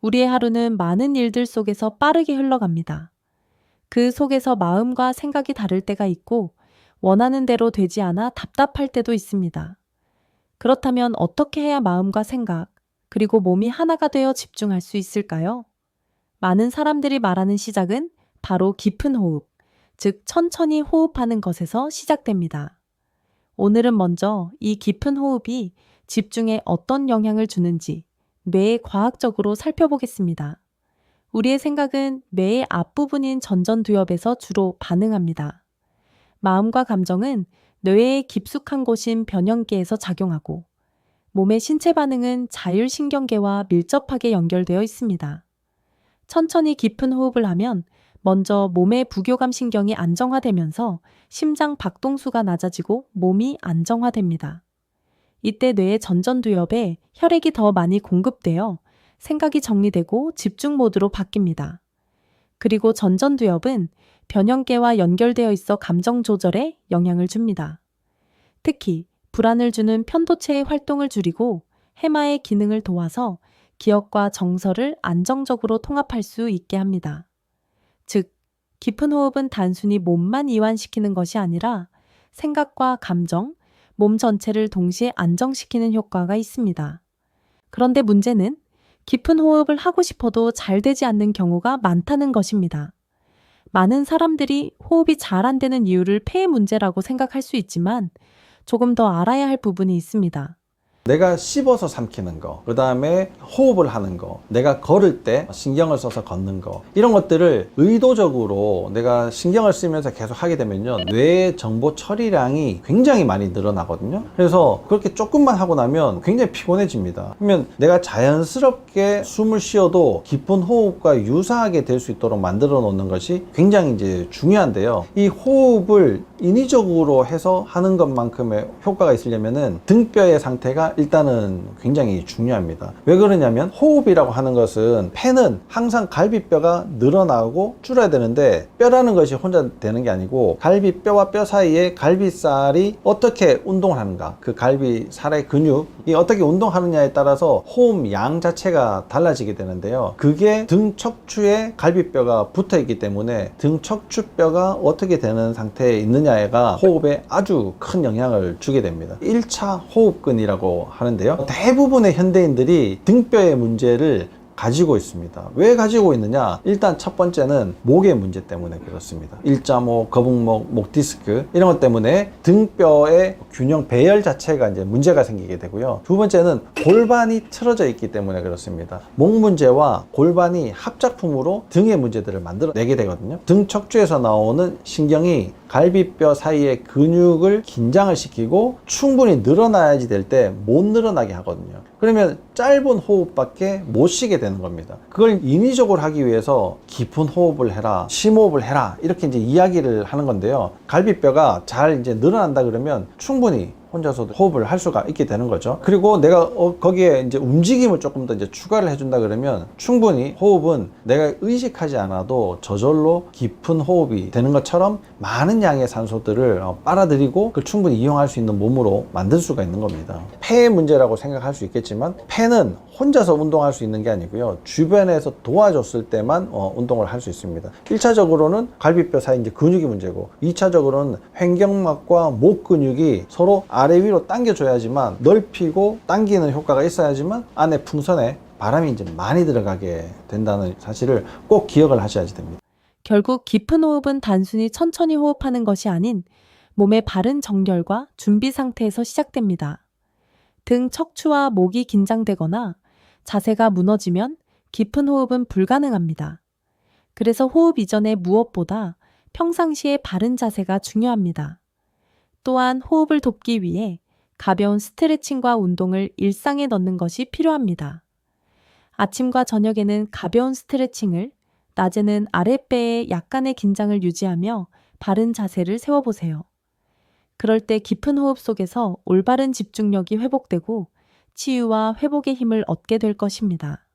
우리의 하루는 많은 일들 속에서 빠르게 흘러갑니다. 그 속에서 마음과 생각이 다를 때가 있고 원하는 대로 되지 않아 답답할 때도 있습니다. 그렇다면 어떻게 해야 마음과 생각, 그리고 몸이 하나가 되어 집중할 수 있을까요? 많은 사람들이 말하는 시작은 바로 깊은 호흡, 즉 천천히 호흡하는 것에서 시작됩니다. 오늘은 먼저 이 깊은 호흡이 집중에 어떤 영향을 주는지 뇌에 과학적으로 살펴보겠습니다. 우리의 생각은 뇌의 앞부분인 전전두엽에서 주로 반응합니다. 마음과 감정은 뇌의 깊숙한 곳인 변형계에서 작용하고 몸의 신체 반응은 자율신경계와 밀접하게 연결되어 있습니다. 천천히 깊은 호흡을 하면 먼저 몸의 부교감 신경이 안정화되면서 심장 박동수가 낮아지고 몸이 안정화됩니다. 이때 뇌의 전전두엽에 혈액이 더 많이 공급되어 생각이 정리되고 집중 모드로 바뀝니다. 그리고 전전두엽은 변형계와 연결되어 있어 감정 조절에 영향을 줍니다. 특히 불안을 주는 편도체의 활동을 줄이고 해마의 기능을 도와서 기억과 정서를 안정적으로 통합할 수 있게 합니다. 즉, 깊은 호흡은 단순히 몸만 이완시키는 것이 아니라 생각과 감정, 몸 전체를 동시에 안정시키는 효과가 있습니다. 그런데 문제는 깊은 호흡을 하고 싶어도 잘 되지 않는 경우가 많다는 것입니다. 많은 사람들이 호흡이 잘 안 되는 이유를 폐의 문제라고 생각할 수 있지만 조금 더 알아야 할 부분이 있습니다. 내가 씹어서 삼키는 거, 그 다음에 호흡을 하는 거, 내가 걸을 때 신경을 써서 걷는 거, 이런 것들을 의도적으로 내가 신경을 쓰면서 계속 하게 되면요, 뇌의 정보 처리량이 굉장히 많이 늘어나거든요. 그래서 그렇게 조금만 하고 나면 굉장히 피곤해집니다. 그러면 내가 자연스럽게 숨을 쉬어도 깊은 호흡과 유사하게 될 수 있도록 만들어 놓는 것이 굉장히 이제 중요한데요. 이 호흡을 인위적으로 해서 하는 것만큼의 효과가 있으려면은 등뼈의 상태가 일단은 굉장히 중요합니다. 왜 그러냐면 호흡이라고 하는 것은 폐는 항상 갈비뼈가 늘어나고 줄어야 되는데 뼈라는 것이 혼자 되는 게 아니고 갈비뼈와 뼈 사이에 갈비살이 어떻게 운동을 하는가, 그 갈비살의 근육이 어떻게 운동하느냐에 따라서 호흡 양 자체가 달라지게 되는데요. 그게 등 척추에 갈비뼈가 붙어 있기 때문에 등 척추뼈가 어떻게 되는 상태에 있느냐가 호흡에 아주 큰 영향을 주게 됩니다. 1차 호흡근이라고 하는데요. 대부분의 현대인들이 등뼈의 문제를 가지고 있습니다. 왜 가지고 있느냐? 일단 첫 번째는 목의 문제 때문에 그렇습니다. 일자목, 거북목, 목 디스크 이런 것 때문에 등뼈의 균형 배열 자체가 이제 문제가 생기게 되고요. 두 번째는 골반이 틀어져 있기 때문에 그렇습니다. 목 문제와 골반이 합작품으로 등의 문제들을 만들어내게 되거든요. 등 척추에서 나오는 신경이 갈비뼈 사이의 근육을 긴장을 시키고 충분히 늘어나야지 될 때 못 늘어나게 하거든요. 그러면 짧은 호흡밖에 못 쉬게 되는 겁니다. 그걸 인위적으로 하기 위해서 깊은 호흡을 해라, 심호흡을 해라, 이렇게 이제 이야기를 하는 건데요. 갈비뼈가 잘 이제 늘어난다 그러면 충분히 혼자서도 호흡을 할 수가 있게 되는 거죠. 그리고 내가 거기에 이제 움직임을 조금 더 이제 추가를 해준다 그러면 충분히 호흡은 내가 의식하지 않아도 저절로 깊은 호흡이 되는 것처럼 많은 양의 산소들을 빨아들이고 그걸 충분히 이용할 수 있는 몸으로 만들 수가 있는 겁니다. 폐의 문제라고 생각할 수 있겠지만 폐는 혼자서 운동할 수 있는 게 아니고요. 주변에서 도와줬을 때만 운동을 할 수 있습니다. 1차적으로는 갈비뼈 사이 이제 근육이 문제고 2차적으로는 횡격막과 목 근육이 서로 아래 위로 당겨줘야지만 넓히고 당기는 효과가 있어야지만 안에 풍선에 바람이 이제 많이 들어가게 된다는 사실을 꼭 기억을 하셔야지 됩니다. 결국 깊은 호흡은 단순히 천천히 호흡하는 것이 아닌 몸의 바른 정렬과 준비 상태에서 시작됩니다. 등 척추와 목이 긴장되거나 자세가 무너지면 깊은 호흡은 불가능합니다. 그래서 호흡 이전에 무엇보다 평상시에 바른 자세가 중요합니다. 또한 호흡을 돕기 위해 가벼운 스트레칭과 운동을 일상에 넣는 것이 필요합니다. 아침과 저녁에는 가벼운 스트레칭을, 낮에는 아랫배에 약간의 긴장을 유지하며 바른 자세를 세워보세요. 그럴 때 깊은 호흡 속에서 올바른 집중력이 회복되고 치유와 회복의 힘을 얻게 될 것입니다.